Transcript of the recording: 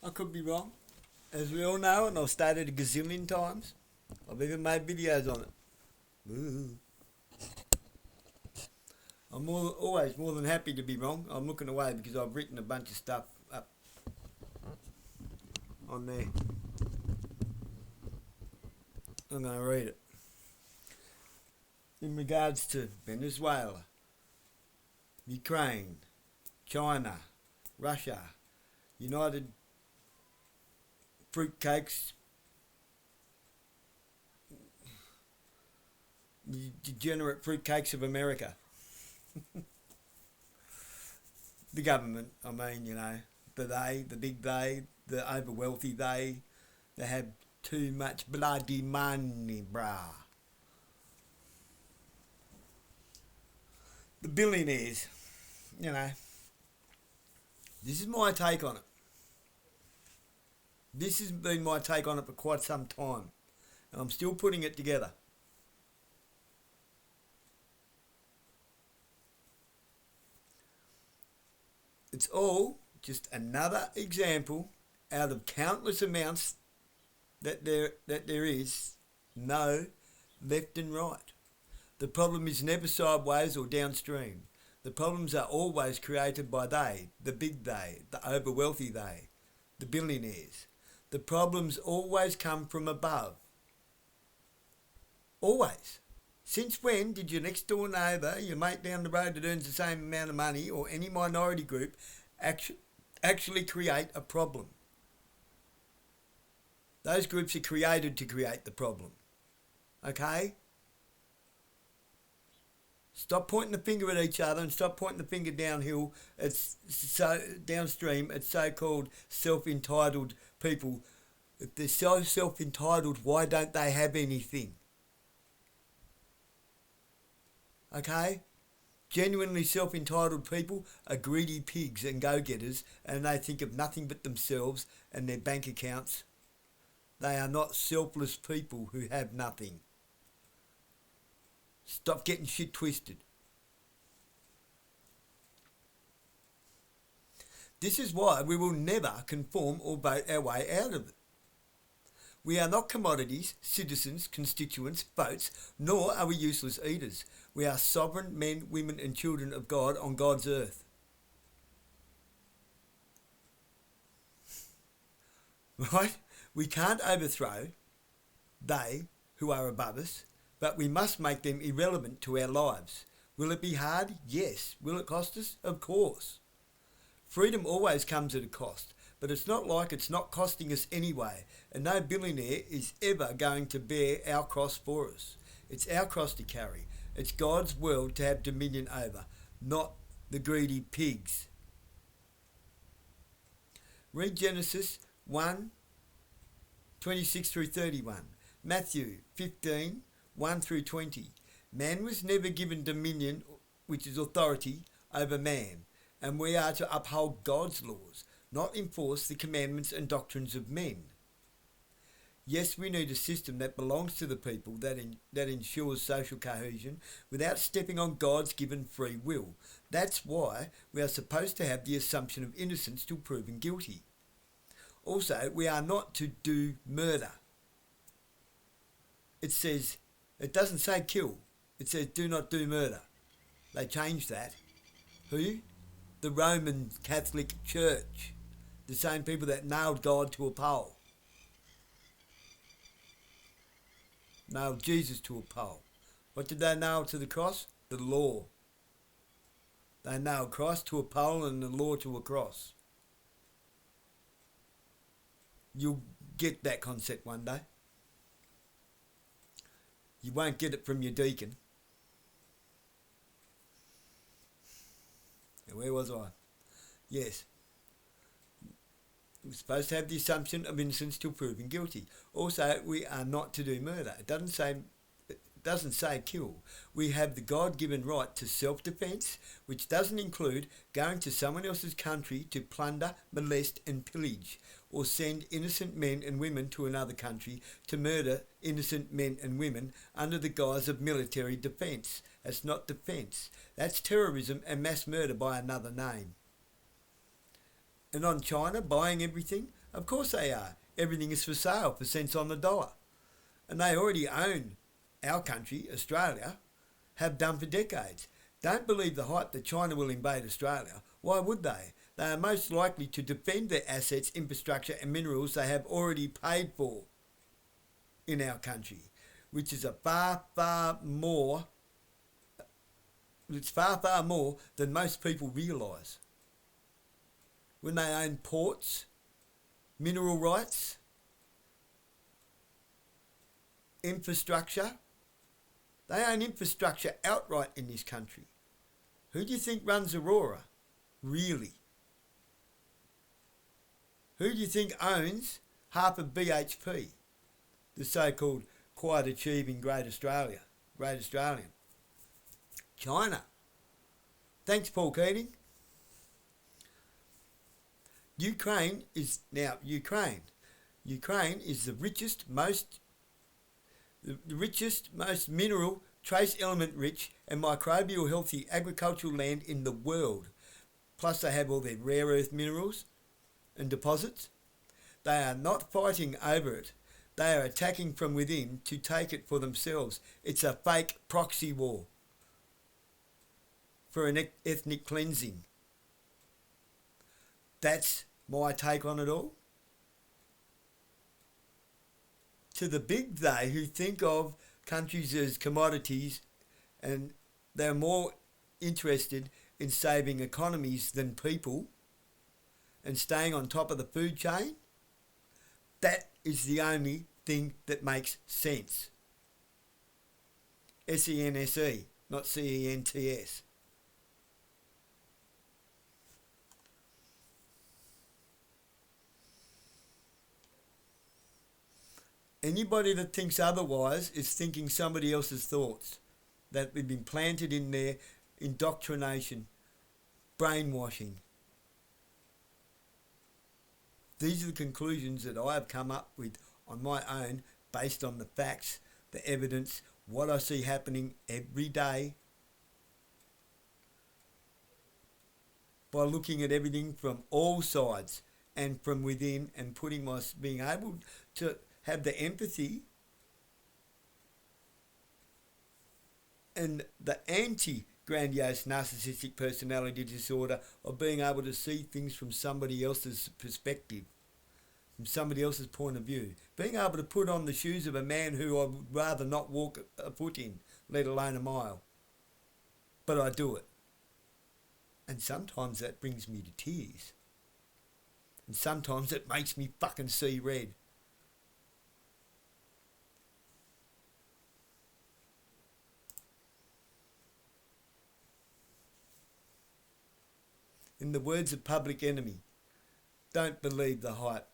I could be wrong. As we all know, and I've stated a gazillion times, I've even made videos on it. Ooh. I'm always more than happy to be wrong. I'm looking away because I've written a bunch of stuff up on there. I'm going to read it. In regards to Venezuela, Ukraine, China, Russia, United Fruitcakes, degenerate fruitcakes of America. The government, I mean, the big they, the over wealthy they have too much bloody money, brah. The billionaires, this is my take on it. This has been my take on it for quite some time, and I'm still putting it together. It's all just another example out of countless amounts that there is no left and right. The problem is never sideways or downstream. The problems are always created by they, the big they, the over wealthy they, the billionaires. The problems always come from above. Always. Since when did your next door neighbour, your mate down the road that earns the same amount of money, or any minority group actually create a problem? Those groups are created to create the problem. Okay? Stop pointing the finger at each other and stop pointing the finger downhill. It's so downstream. It's so-called self-entitled people. If they're so self-entitled, why don't they have anything? Okay? Genuinely self-entitled people are greedy pigs and go-getters, and they think of nothing but themselves and their bank accounts. They are not selfless people who have nothing. Stop getting shit twisted. This is why we will never conform or vote our way out of it. We are not commodities, citizens, constituents, votes, nor are we useless eaters. We are sovereign men, women and children of God on God's earth. Right? We can't overthrow they who are above us, but we must make them irrelevant to our lives. Will it be hard? Yes. Will it cost us? Of course. Freedom always comes at a cost, but it's not like it's not costing us anyway, and no billionaire is ever going to bear our cross for us. It's our cross to carry. It's God's world to have dominion over, not the greedy pigs. Read Genesis 1:26 through 31. Matthew 15:1 through 20. Man was never given dominion, which is authority, over man, and we are to uphold God's laws, not enforce the commandments and doctrines of men. Yes, we need a system that belongs to the people, that ensures social cohesion without stepping on God's given free will. That's why we are supposed to have the assumption of innocence till proven guilty. Also, we are not to do murder. It doesn't say kill. It says do not do murder. They changed that. Who? The Roman Catholic Church. The same people that nailed God to a pole. Nailed Jesus to a pole. What did they nail to the cross? The law. They nailed Christ to a pole and the law to a cross. You'll get that concept one day. You won't get it from your deacon. And where was I? Yes. We're supposed to have the assumption of innocence till proven guilty. Also, we are not to do murder. It doesn't say kill. We have the God-given right to self-defence, which doesn't include going to someone else's country to plunder, molest and pillage, or send innocent men and women to another country to murder innocent men and women under the guise of military defence. That's not defence. That's terrorism and mass murder by another name. And on China buying everything, Of course they are. Everything is for sale for cents on the dollar. And they already own our country, Australia, have done for decades. Don't believe the hype that China will invade Australia. Why would they? They are most likely to defend their assets, infrastructure and minerals they have already paid for in our country, which is far, far more than most people realise. When they own ports, mineral rights, infrastructure, they own infrastructure outright in this country. Who do you think runs Aurora? Really? Who do you think owns half of BHP? The so-called quiet achieving Great Australian. China. Thanks, Paul Keating. Ukraine is the richest, most mineral, trace element rich and microbial healthy agricultural land in the world. Plus they have all their rare earth minerals and deposits. They are not fighting over it. They are attacking from within to take it for themselves. It's a fake proxy war for an ethnic cleansing. That's my take on it all. To the big they who think of countries as commodities and they're more interested in saving economies than people and staying on top of the food chain, that is the only thing that makes sense. SENSE, not CENTS. Anybody that thinks otherwise is thinking somebody else's thoughts that have been planted in their indoctrination, brainwashing. These are the conclusions that I have come up with on my own based on the facts, the evidence, what I see happening every day by looking at everything from all sides and from within and being able to have the empathy and the anti-grandiose narcissistic personality disorder of being able to see things from somebody else's perspective, from somebody else's point of view. Being able to put on the shoes of a man who I would rather not walk a foot in, let alone a mile. But I do it. And sometimes that brings me to tears. And sometimes it makes me fucking see red. In the words of Public Enemy, don't believe the hype.